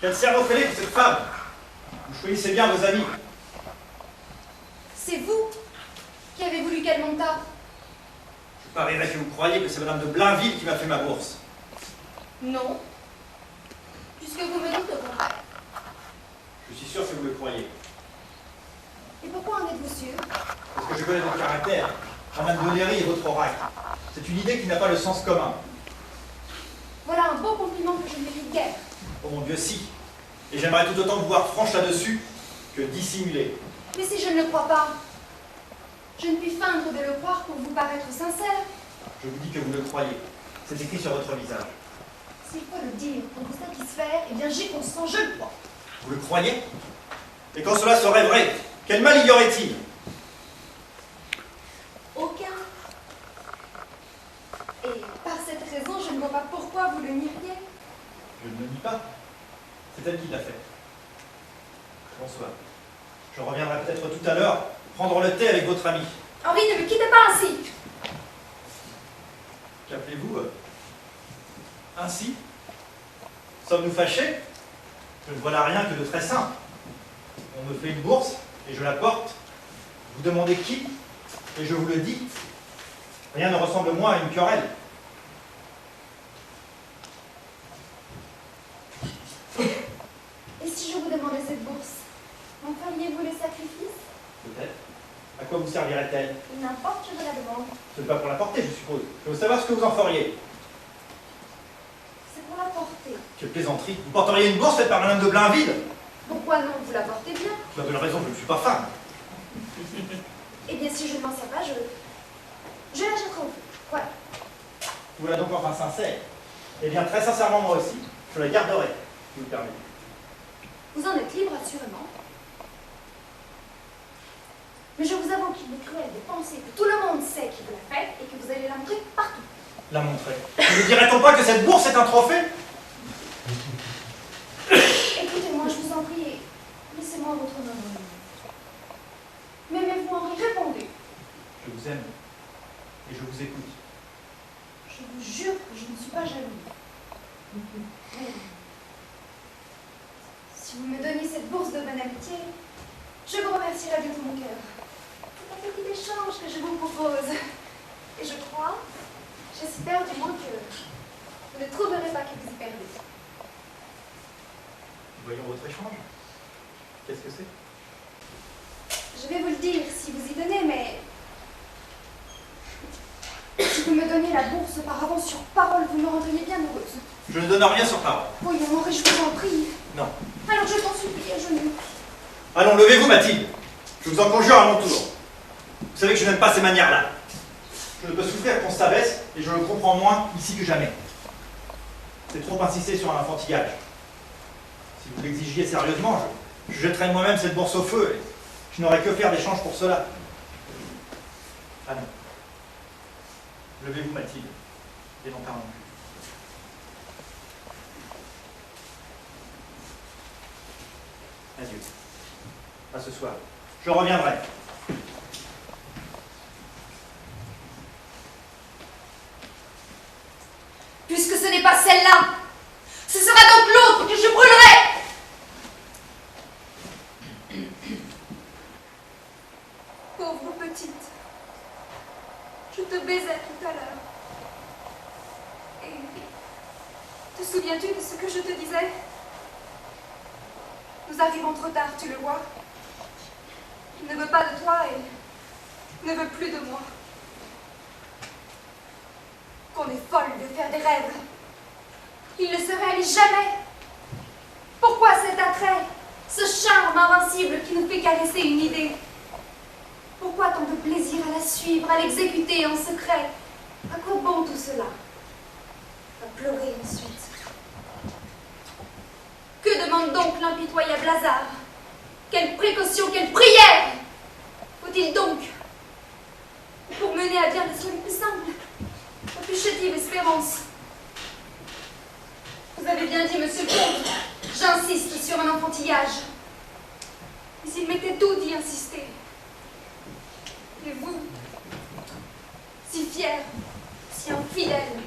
Quel cerveau fêlé pour cette femme. Vous choisissez bien vos amis. C'est vous qui avez voulu qu'elle montât. Je parierais que vous croyez que c'est Madame de Blainville qui m'a fait ma bourse. Non. Puisque vous me dites au contraire. Je suis sûr que vous le croyez. Et pourquoi en êtes-vous sûr? Parce que je connais votre caractère, Madame de Léry et votre oracle. C'est une idée qui n'a pas le sens commun. Voilà un beau compliment que je ne mérite guère. Oh mon Dieu, si. Et j'aimerais tout autant vous voir franche là-dessus que dissimulée. Mais si je ne le crois pas, je ne puis feindre de le croire pour vous paraître sincère. Je vous dis que vous le croyez. C'est écrit sur votre visage. S'il faut le dire pour vous satisfaire, eh bien j'y consens, je le crois. Vous le croyez? Et quand cela serait vrai, quel mal y aurait-il? Aucun. Et par cette raison, je ne vois pas pourquoi vous le nieriez. Je ne le nie pas. C'est elle qui l'a fait. Bonsoir. Je reviendrai peut-être tout à l'heure prendre le thé avec votre ami. Henri, ne me quittez pas ainsi. Qu'appelez-vous ainsi? Sommes-nous fâchés? Je ne vois là rien que de très simple. On me fait une bourse et je la porte. Vous demandez qui et je vous le dis. Rien ne ressemble moins à une querelle. Et si je vous demandais cette bourse, m'en feriez-vous les sacrifices? Peut-être. À quoi vous servirait-elle? N'importe, je vous la demande. Ce n'est pas pour la porter, je suppose. Je veux savoir ce que vous en feriez. C'est pour la porter. Quelle plaisanterie. Vous porteriez une bourse faite par Madame de Blainville? Pourquoi non? Vous la portez bien. Vous avez raison, je ne suis pas femme. Eh bien, si je ne m'en sers pas, je l'achèterai au feu. Voilà. Vous voilà donc enfin sincère. Eh bien, très sincèrement, moi aussi, je la garderai, si vous le permettez. Vous en êtes libre, assurément. Mais je vous avoue qu'il est cruel de penser que tout le monde sait qui vous l'a fait et que vous allez la montrer partout. La montrer. Ne dirait-on pas que cette bourse est un trophée? Écoutez-moi, je vous en prie, laissez-moi votre nom. M'aimez-vous, Henri? Répondez. Je vous aime et je vous écoute. Je vous jure que je ne suis pas jalouse. Si vous me donniez cette bourse de bonne amitié, je vous remercierai de tout mon cœur. C'est un petit échange que je vous propose. Et je crois, j'espère du moins que vous ne trouverez pas que vous y perdez. Voyons votre échange. Qu'est-ce que c'est? Je vais vous le dire si vous y tenez, mais si vous me donniez la bourse par avance sur parole, vous me rendriez bien heureuse. Je ne donne rien sur parole. Voyons, Henri, je vous en prie. Non. Alors je t'en supplie, à genoux. Allons, levez-vous, Mathilde. Je vous en conjure à mon tour. Vous savez que je n'aime pas ces manières-là. Je ne peux souffrir qu'on s'abaisse et je le comprends moins ici que jamais. C'est trop insister sur un enfantillage. Si vous l'exigiez sérieusement, je jetterais moi-même cette bourse au feu et je n'aurais que faire d'échange pour cela. Ah non. Levez-vous, Mathilde. Et non parlons plus. Adieu. À ce soir. Je reviendrai. Puisque ce n'est pas celle-là, ce sera donc l'autre que je brûlerai. Pauvre petite, je te baisais tout à l'heure. Et te souviens-tu de ce que je te disais? Nous arrivons trop tard, tu le vois. Il ne veut pas de toi et ne veut plus de moi. Qu'on est folle de faire des rêves. Il ne se réalise jamais. Pourquoi cet attrait, ce charme invincible qui nous fait caresser une idée? Pourquoi tant de plaisir à la suivre, à l'exécuter en secret? À quoi bon tout cela? À pleurer ensuite. Que demande donc l'impitoyable hasard? Quelle précaution, quelle prière faut-il donc pour mener à bien les soins les plus simples, la plus chétive espérance? Vous avez bien dit, monsieur le comte, j'insiste sur un enfantillage. Mais il m'était doux d'y insister. Et vous, si fier, si infidèle,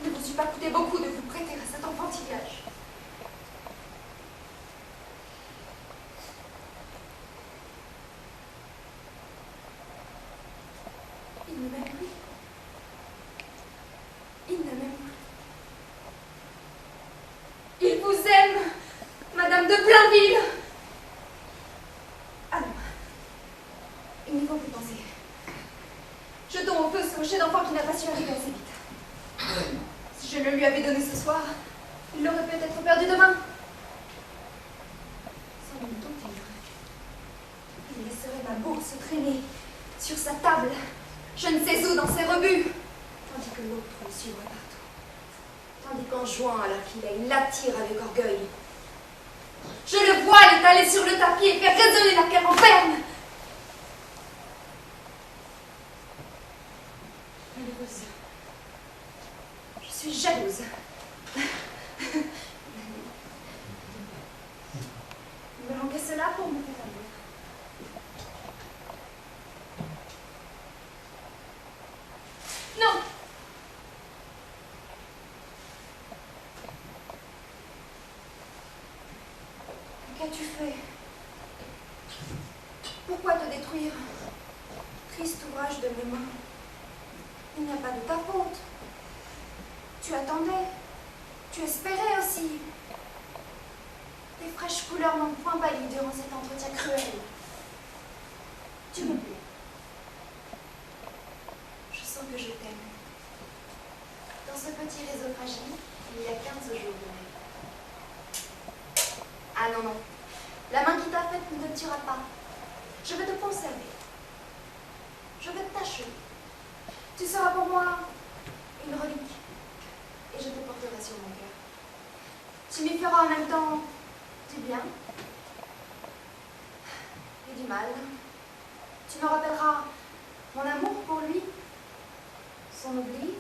il ne vous eût pas coûté beaucoup de vous prêter à cet enfantillage. Théodule! Ah non. Il n'y faut plus penser. Jetons au feu ce rocher d'enfant qui n'a pas su arriver assez vite. Si je le lui avais donné ce soir, il l'aurait peut-être perdu demain. Sans me douter, il laisserait ma bourse traîner sur sa table, je ne sais où dans ses rebuts, tandis que l'autre le suivrait partout. Tandis qu'en jouant à l'aquilée, il l'attire avec orgueil. Je le vois l'étaler sur le tapis et faire résonner la qu'elle renferme. Malheureuse. Je suis jalouse. Il me manquait cela pour me faire amour. Non! Qu'as-tu fait? Pourquoi te détruire? Triste ouvrage de mes mains. Il n'y a pas de ta faute. Tu attendais. Tu espérais aussi. Tes fraîches couleurs n'ont point pâli durant cet entretien cruel. Tu me plais. Je sens que je t'aime. Dans ce petit réseau fragile, il y a 15 jours de mai. Ah non, non. La main qui t'a faite ne te tuera pas. Je vais te conserver. Je vais t'achever. Tu seras pour moi une relique. Et je te porterai sur mon cœur. Tu m'y feras en même temps du bien et du mal. Tu me rappelleras mon amour pour lui, son oubli,